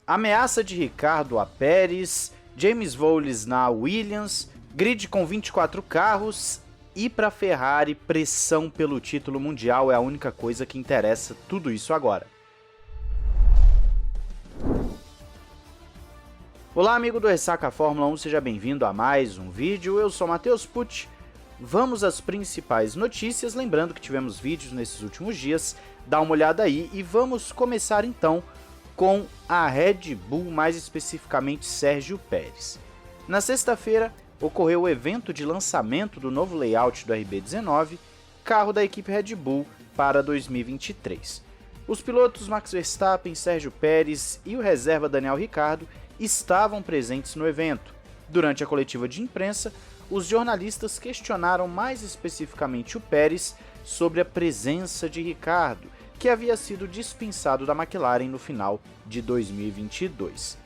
Ameaça de Ricciardo a Pérez, James Vowles na Williams, grid com 24 carros e para Ferrari, pressão pelo título mundial é a única coisa que interessa, tudo isso agora. Olá amigo do Ressaca Fórmula 1, seja bem-vindo a mais um vídeo, eu sou Matheus Pucci. Vamos às principais notícias, lembrando que tivemos vídeos nesses últimos dias, dá uma olhada aí e vamos começar então com a Red Bull, mais especificamente Sérgio Pérez. Na sexta-feira ocorreu o evento de lançamento do novo layout do RB19, carro da equipe Red Bull para 2023. Os pilotos Max Verstappen, Sérgio Pérez e o reserva Daniel Ricciardo estavam presentes no evento. Durante a coletiva de imprensa, os jornalistas questionaram mais especificamente o Pérez sobre a presença de Ricciardo, que havia sido dispensado da McLaren no final de 2022.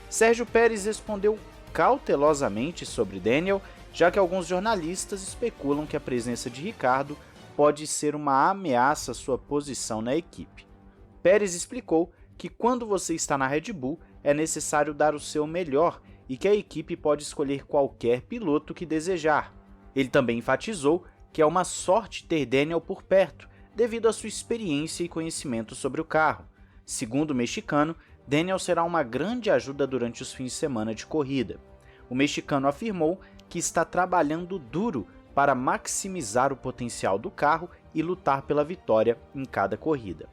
Sérgio Pérez respondeu cautelosamente sobre Daniel, já que alguns jornalistas especulam que a presença de Ricciardo pode ser uma ameaça à sua posição na equipe. Pérez explicou que quando você está na Red Bull, é necessário dar o seu melhor e que a equipe pode escolher qualquer piloto que desejar. Ele também enfatizou que é uma sorte ter Daniel por perto, devido à sua experiência e conhecimento sobre o carro. Segundo o mexicano, Daniel será uma grande ajuda durante os fins de semana de corrida. O mexicano afirmou que está trabalhando duro para maximizar o potencial do carro e lutar pela vitória em cada corrida.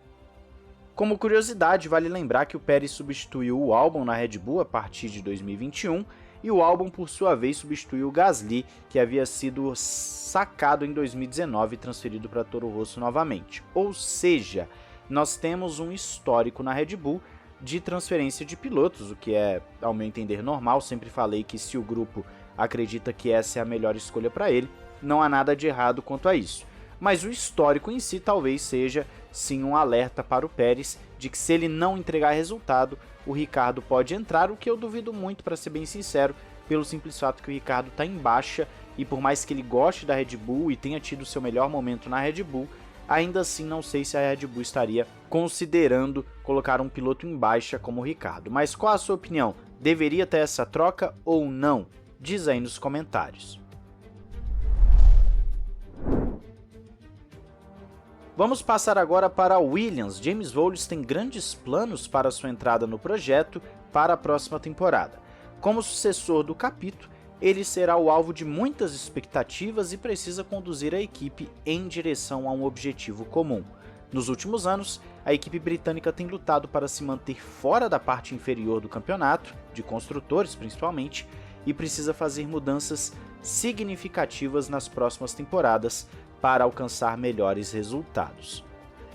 Como curiosidade, vale lembrar que o Pérez substituiu o Albon na Red Bull a partir de 2021 e o Albon, por sua vez, substituiu o Gasly, que havia sido sacado em 2019 e transferido para Toro Rosso novamente. Ou seja, nós temos um histórico na Red Bull de transferência de pilotos, o que é, ao meu entender, normal. Sempre falei que se o grupo acredita que essa é a melhor escolha para ele, não há nada de errado quanto a isso. Mas o histórico em si talvez seja sim um alerta para o Pérez de que se ele não entregar resultado, o Ricciardo pode entrar, o que eu duvido muito, para ser bem sincero, pelo simples fato que o Ricciardo está em baixa e por mais que ele goste da Red Bull e tenha tido seu melhor momento na Red Bull, ainda assim não sei se a Red Bull estaria considerando colocar um piloto em baixa como o Ricciardo. Mas qual a sua opinião? Deveria ter essa troca ou não? Diz aí nos comentários. Vamos passar agora para a Williams. James Vowles tem grandes planos para sua entrada no projeto para a próxima temporada. Como sucessor do Capito, ele será o alvo de muitas expectativas e precisa conduzir a equipe em direção a um objetivo comum. Nos últimos anos, a equipe britânica tem lutado para se manter fora da parte inferior do campeonato, de construtores principalmente, e precisa fazer mudanças significativas nas próximas temporadas para alcançar melhores resultados.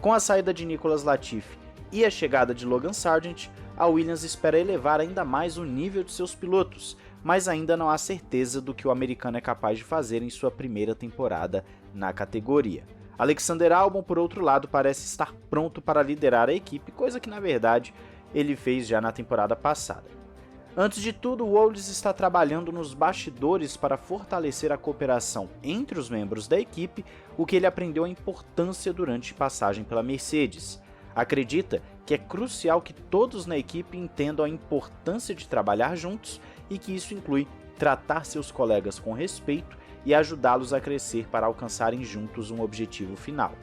Com a saída de Nicolas Latifi e a chegada de Logan Sargent, a Williams espera elevar ainda mais o nível de seus pilotos, mas ainda não há certeza do que o americano é capaz de fazer em sua primeira temporada na categoria. Alexander Albon, por outro lado, parece estar pronto para liderar a equipe, coisa que na verdade ele fez já na temporada passada. Antes de tudo, o Vowles está trabalhando nos bastidores para fortalecer a cooperação entre os membros da equipe, o que ele aprendeu a importância durante passagem pela Mercedes. Acredita que é crucial que todos na equipe entendam a importância de trabalhar juntos e que isso inclui tratar seus colegas com respeito e ajudá-los a crescer para alcançarem juntos um objetivo final.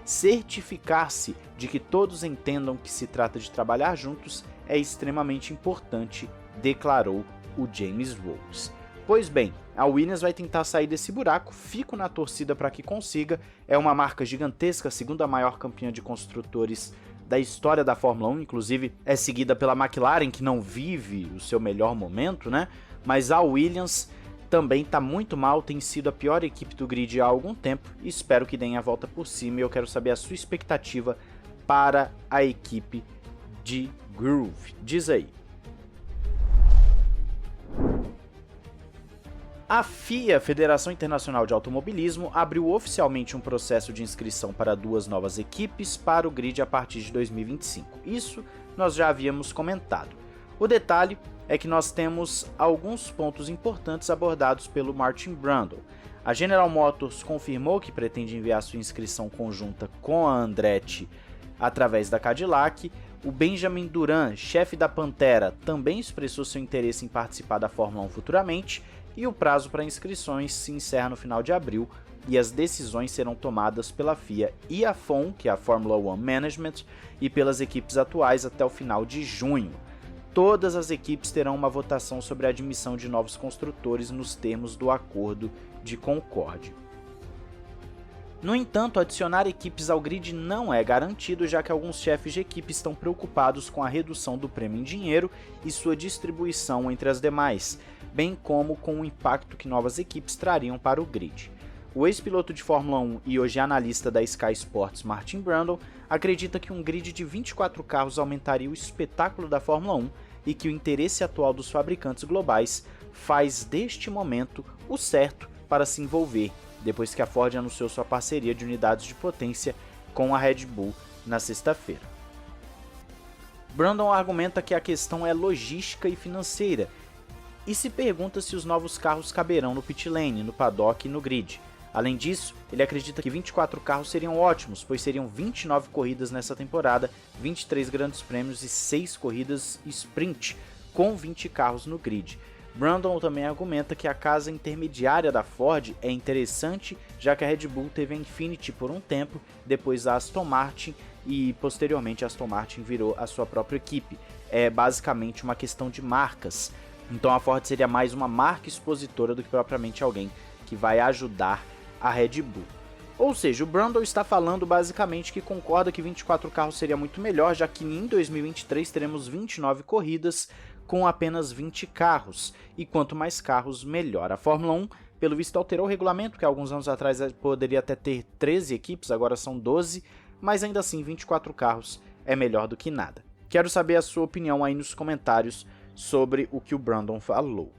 Certificar-se de que todos entendam que se trata de trabalhar juntos é extremamente importante, declarou o James Vowles. Pois bem, a Williams vai tentar sair desse buraco, fico na torcida para que consiga, é uma marca gigantesca, a segunda maior campeã de construtores da história da Fórmula 1, inclusive é seguida pela McLaren, que não vive o seu melhor momento, né? Mas a Williams também está muito mal, tem sido a pior equipe do grid há algum tempo, e espero que deem a volta por cima, e eu quero saber a sua expectativa para a equipe de Groove. Diz aí. A FIA, Federação Internacional de Automobilismo, abriu oficialmente um processo de inscrição para duas novas equipes para o grid a partir de 2025. Isso nós já havíamos comentado. O detalhe é que nós temos alguns pontos importantes abordados pelo Martin Brundle. A General Motors confirmou que pretende enviar sua inscrição conjunta com a Andretti através da Cadillac. O Benjamin Duran, chefe da Pantera, também expressou seu interesse em participar da Fórmula 1 futuramente, e o prazo para inscrições se encerra no final de abril, e as decisões serão tomadas pela FIA e a FOM, que é a Formula One Management, e pelas equipes atuais até o final de junho. Todas as equipes terão uma votação sobre a admissão de novos construtores nos termos do Acordo de Concórdia. No entanto, adicionar equipes ao grid não é garantido, já que alguns chefes de equipe estão preocupados com a redução do prêmio em dinheiro e sua distribuição entre as demais, bem como com o impacto que novas equipes trariam para o grid. O ex-piloto de Fórmula 1 e hoje analista da Sky Sports, Martin Brundle, acredita que um grid de 24 carros aumentaria o espetáculo da Fórmula 1 e que o interesse atual dos fabricantes globais faz deste momento o certo para se envolver, depois que a Ford anunciou sua parceria de unidades de potência com a Red Bull na sexta-feira. Brundle argumenta que a questão é logística e financeira, e se pergunta se os novos carros caberão no pit lane, no paddock e no grid. Além disso, ele acredita que 24 carros seriam ótimos, pois seriam 29 corridas nessa temporada, 23 grandes prêmios e 6 corridas sprint, com 20 carros no grid. Brundle também argumenta que a casa intermediária da Ford é interessante, já que a Red Bull teve a Infinity por um tempo, depois a Aston Martin e posteriormente a Aston Martin virou a sua própria equipe. É basicamente uma questão de marcas, então a Ford seria mais uma marca expositora do que propriamente alguém que vai ajudar a Red Bull. Ou seja, o Brundle está falando basicamente que concorda que 24 carros seria muito melhor, já que em 2023 teremos 29 corridas com apenas 20 carros, e quanto mais carros, melhor. A Fórmula 1, pelo visto, alterou o regulamento, que alguns anos atrás poderia até ter 13 equipes, agora são 12, mas ainda assim 24 carros é melhor do que nada. Quero saber a sua opinião aí nos comentários sobre o que o Brundle falou.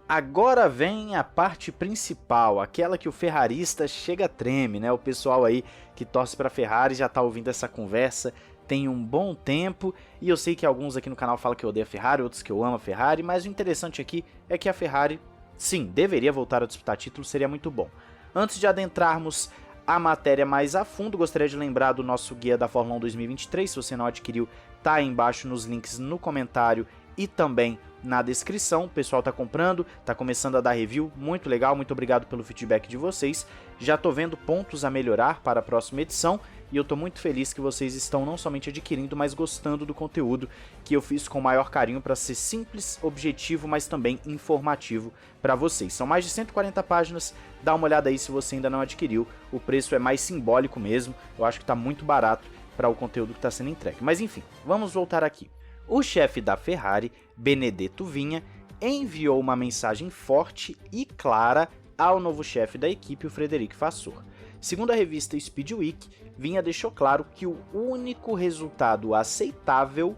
Agora vem a parte principal, aquela que o ferrarista chega treme, né? O pessoal aí que torce para a Ferrari já tá ouvindo essa conversa tem um bom tempo, e eu sei que alguns aqui no canal falam que eu odeio a Ferrari, outros que eu amo a Ferrari, mas o interessante aqui é que a Ferrari, sim, deveria voltar a disputar título, seria muito bom. Antes de adentrarmos a matéria mais a fundo, gostaria de lembrar do nosso guia da Fórmula 1 2023, se você não adquiriu, tá aí embaixo nos links no comentário e também na descrição. O pessoal tá comprando, tá começando a dar review, muito legal, muito obrigado pelo feedback de vocês. Já tô vendo pontos a melhorar para a próxima edição e eu tô muito feliz que vocês estão não somente adquirindo, mas gostando do conteúdo que eu fiz com o maior carinho para ser simples, objetivo, mas também informativo para vocês. São mais de 140 páginas, dá uma olhada aí se você ainda não adquiriu, o preço é mais simbólico mesmo, eu acho que tá muito barato para o conteúdo que está sendo entregue. Mas enfim, vamos voltar aqui. O chefe da Ferrari, Benedetto Vinha, enviou uma mensagem forte e clara ao novo chefe da equipe, o Frederic Vasseur. Segundo a revista Speedweek, Vinha deixou claro que o único resultado aceitável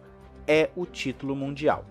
é o título mundial.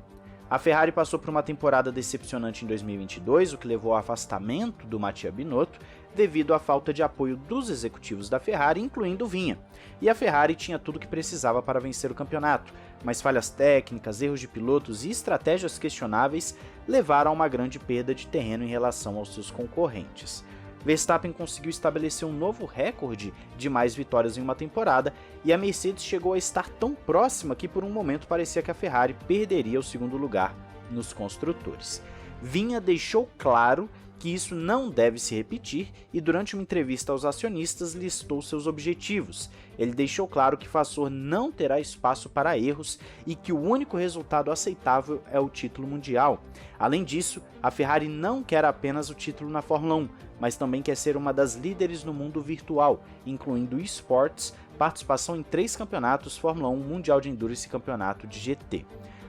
A Ferrari passou por uma temporada decepcionante em 2022, o que levou ao afastamento do Mattia Binotto, devido à falta de apoio dos executivos da Ferrari, incluindo Vinha. E a Ferrari tinha tudo o que precisava para vencer o campeonato, mas falhas técnicas, erros de pilotos e estratégias questionáveis levaram a uma grande perda de terreno em relação aos seus concorrentes. Verstappen conseguiu estabelecer um novo recorde de mais vitórias em uma temporada, e a Mercedes chegou a estar tão próxima que por um momento parecia que a Ferrari perderia o segundo lugar nos construtores. Vinha deixou claro que isso não deve se repetir e durante uma entrevista aos acionistas listou seus objetivos. Ele deixou claro que Vasseur não terá espaço para erros e que o único resultado aceitável é o título mundial. Além disso, a Ferrari não quer apenas o título na Fórmula 1, mas também quer ser uma das líderes no mundo virtual, incluindo esportes, participação em 3 campeonatos, Fórmula 1, Mundial de Endurance e Campeonato de GT.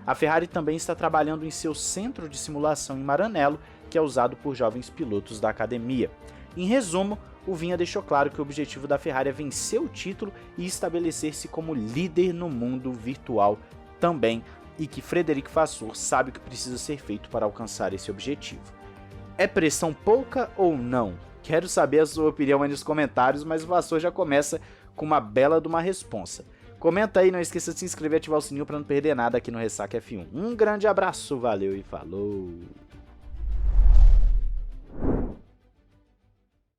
A Ferrari também está trabalhando em seu centro de simulação em Maranello, que é usado por jovens pilotos da academia. Em resumo, o Vinha deixou claro que o objetivo da Ferrari é vencer o título e estabelecer-se como líder no mundo virtual também, e que Frederic Vasseur sabe o que precisa ser feito para alcançar esse objetivo. É pressão pouca ou não? Quero saber a sua opinião aí nos comentários, mas o Vasseur já começa com uma bela de uma responsa. Comenta aí, não esqueça de se inscrever e ativar o sininho para não perder nada aqui no Ressaca F1. Um grande abraço, valeu e falou!